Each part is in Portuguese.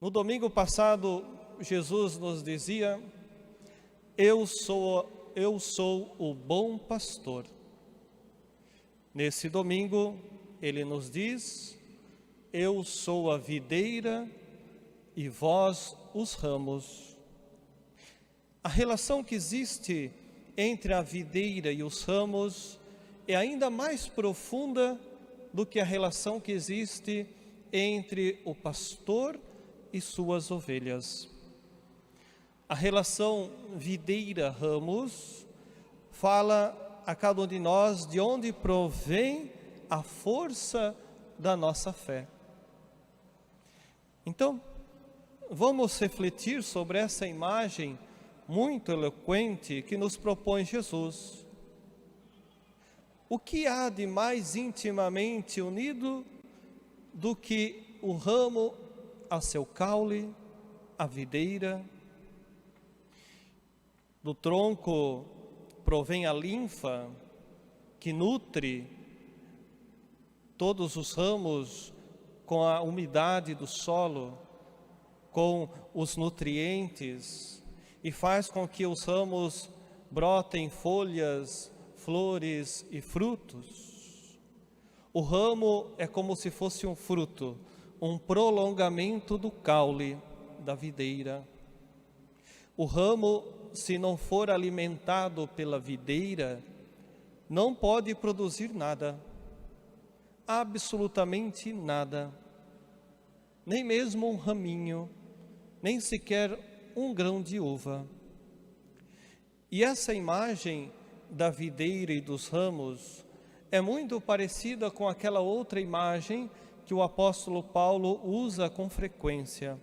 No domingo passado, Jesus nos dizia: eu sou o bom pastor. Nesse domingo, Ele nos diz: eu sou a videira e vós os ramos. A relação que existe entre a videira e os ramos é ainda mais profunda do que a relação que existe entre o pastor e suas ovelhas. A relação videira-ramos fala a cada um de nós de onde provém a força da nossa fé. Então, vamos refletir sobre essa imagem muito eloquente que nos propõe Jesus. O que há de mais intimamente unido do que o ramo a seu caule, a videira? Do tronco provém a linfa que nutre todos os ramos com a umidade do solo, com os nutrientes, e faz com que os ramos brotem folhas, flores e frutos. O ramo é como se fosse um fruto, um prolongamento do caule da videira. O ramo, se não for alimentado pela videira, não pode produzir nada, absolutamente nada, nem mesmo um raminho, nem sequer um grão de uva. E essa imagem da videira e dos ramos é muito parecida com aquela outra imagem que o apóstolo Paulo usa com frequência.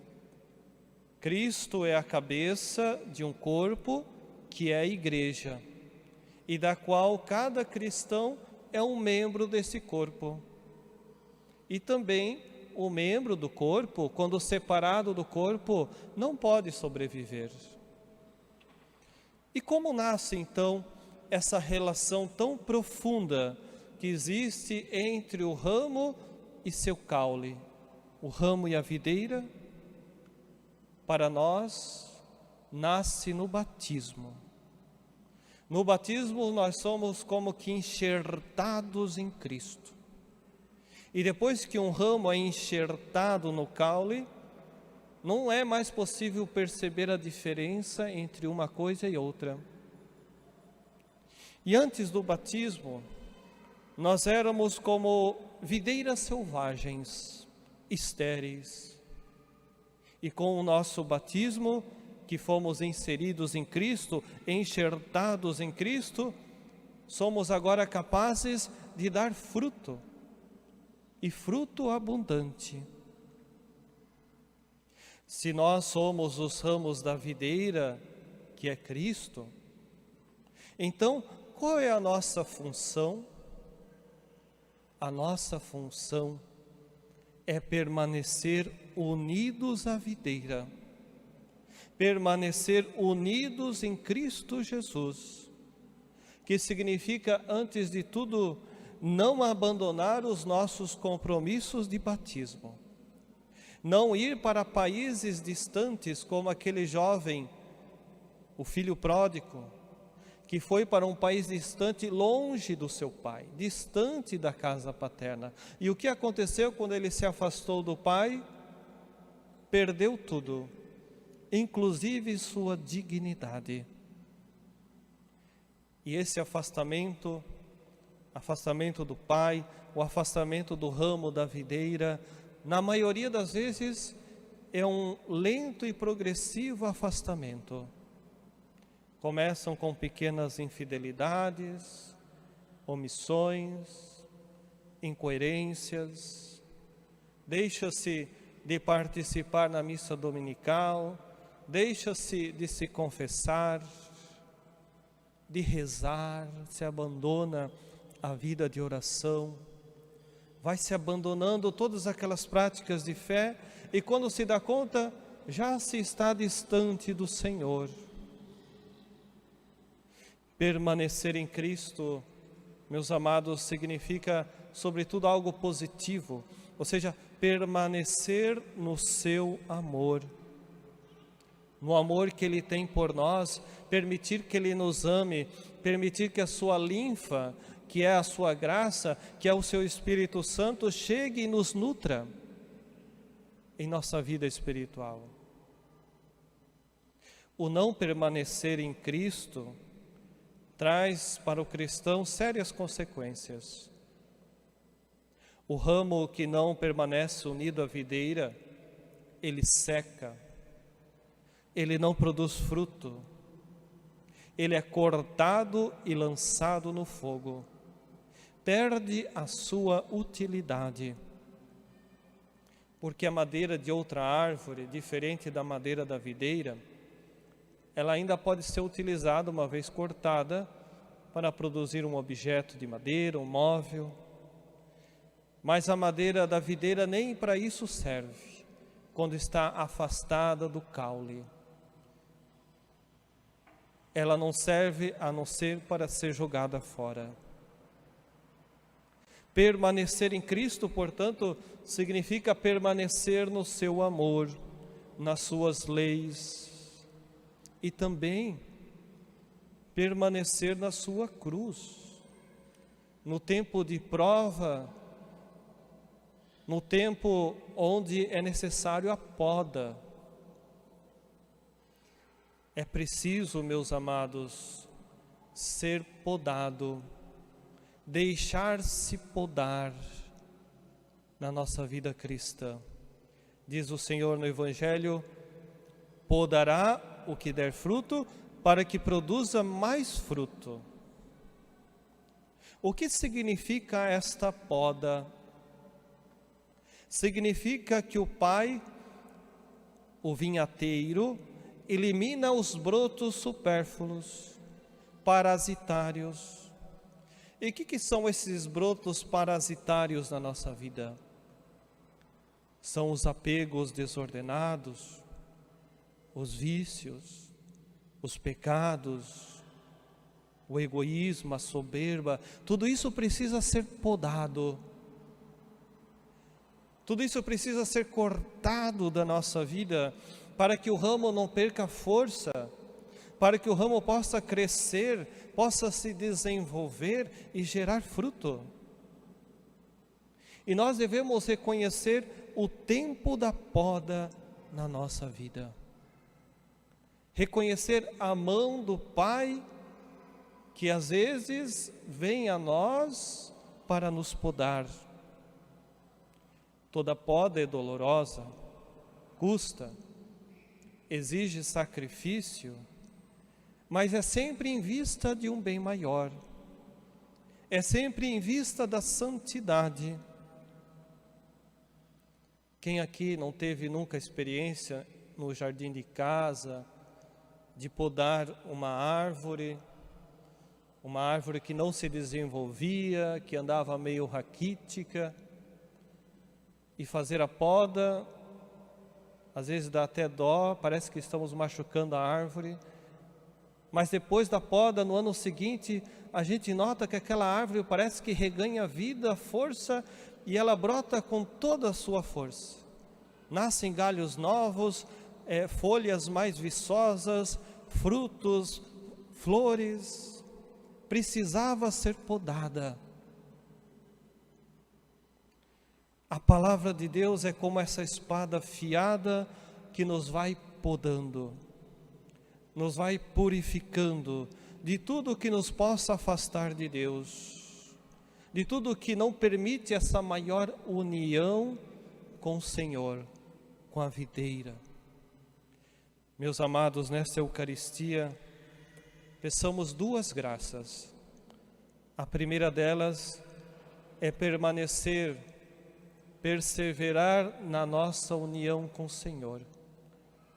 Cristo é a cabeça de um corpo que é a igreja, e da qual cada cristão é um membro desse corpo. E também o membro do corpo, quando separado do corpo, não pode sobreviver. E como nasce então essa relação tão profunda que existe entre o ramo e seu caule, o ramo e a videira? Para nós, nasce no batismo. No batismo nós somos como que enxertados em Cristo. E depois que um ramo é enxertado no caule, não é mais possível perceber a diferença entre uma coisa e outra. E antes do batismo, nós éramos como videiras selvagens, estéreis. E com o nosso batismo, que fomos inseridos em Cristo, enxertados em Cristo, somos agora capazes de dar fruto, e fruto abundante. Se nós somos os ramos da videira, que é Cristo, então qual é a nossa função? A nossa função é permanecer unidos à videira, permanecer unidos em Cristo Jesus, que significa, antes de tudo, não abandonar os nossos compromissos de batismo, não ir para países distantes como aquele jovem, o filho pródigo, que foi para um país distante, longe do seu pai, distante da casa paterna. E o que aconteceu quando ele se afastou do pai? Perdeu tudo, inclusive sua dignidade. E esse afastamento do pai, o afastamento do ramo da videira, na maioria das vezes é um lento e progressivo afastamento. Começam com pequenas infidelidades, omissões, incoerências, deixa-se de participar na missa dominical, deixa-se de se confessar, de rezar, se abandona a vida de oração, vai se abandonando todas aquelas práticas de fé, e quando se dá conta, já se está distante do Senhor. Permanecer em Cristo, meus amados, significa sobretudo algo positivo, ou seja, permanecer no seu amor, no amor que Ele tem por nós, permitir que Ele nos ame, permitir que a sua linfa, que é a sua graça, que é o seu Espírito Santo, chegue e nos nutra em nossa vida espiritual. O não permanecer em Cristo traz para o cristão sérias consequências. O ramo que não permanece unido à videira, ele seca, ele não produz fruto, ele é cortado e lançado no fogo, perde a sua utilidade. Porque a madeira de outra árvore, diferente da madeira da videira, ela ainda pode ser utilizada uma vez cortada para produzir um objeto de madeira, um móvel. Mas a madeira da videira nem para isso serve, quando está afastada do caule. Ela não serve a não ser para ser jogada fora. Permanecer em Cristo, portanto, significa permanecer no seu amor, nas suas leis e também permanecer na sua cruz. No tempo de prova, no tempo onde é necessário a poda. É preciso, meus amados, ser podado, deixar-se podar na nossa vida cristã. Diz o Senhor no Evangelho: podará o que der fruto, para que produza mais fruto. O que significa esta poda? Significa que o Pai, o vinhateiro, elimina os brotos supérfluos, parasitários. E o que são esses brotos parasitários na nossa vida? São os apegos desordenados, os vícios, os pecados, o egoísmo, a soberba. Tudo isso precisa ser podado. Tudo isso precisa ser cortado da nossa vida, para que o ramo não perca força, para que o ramo possa crescer, possa se desenvolver e gerar fruto. E nós devemos reconhecer o tempo da poda na nossa vida. Reconhecer a mão do Pai, que às vezes vem a nós para nos podar. Toda poda é dolorosa, custa, exige sacrifício, mas é sempre em vista de um bem maior, é sempre em vista da santidade. Quem aqui não teve nunca experiência no jardim de casa, de podar uma árvore que não se desenvolvia, que andava meio raquítica, e fazer a poda, às vezes dá até dó, parece que estamos machucando a árvore, mas depois da poda, no ano seguinte, a gente nota que aquela árvore parece que reganha vida, força, e ela brota com toda a sua força. Nascem galhos novos, folhas mais viçosas, frutos, flores. Precisava ser podada. A palavra de Deus é como essa espada afiada que nos vai podando, nos vai purificando de tudo que nos possa afastar de Deus, de tudo que não permite essa maior união com o Senhor, com a videira. Meus amados, nesta Eucaristia, peçamos duas graças. A primeira delas é perseverar na nossa união com o Senhor,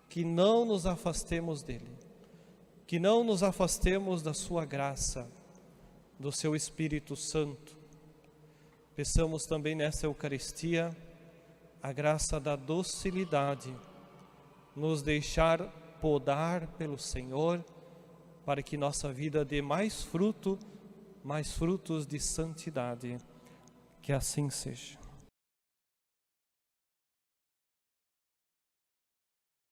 que não nos afastemos dEle, que não nos afastemos da sua graça, do seu Espírito Santo. Peçamos também nessa Eucaristia a graça da docilidade, nos deixar podar pelo Senhor, para que nossa vida dê mais frutos de santidade. Que assim seja.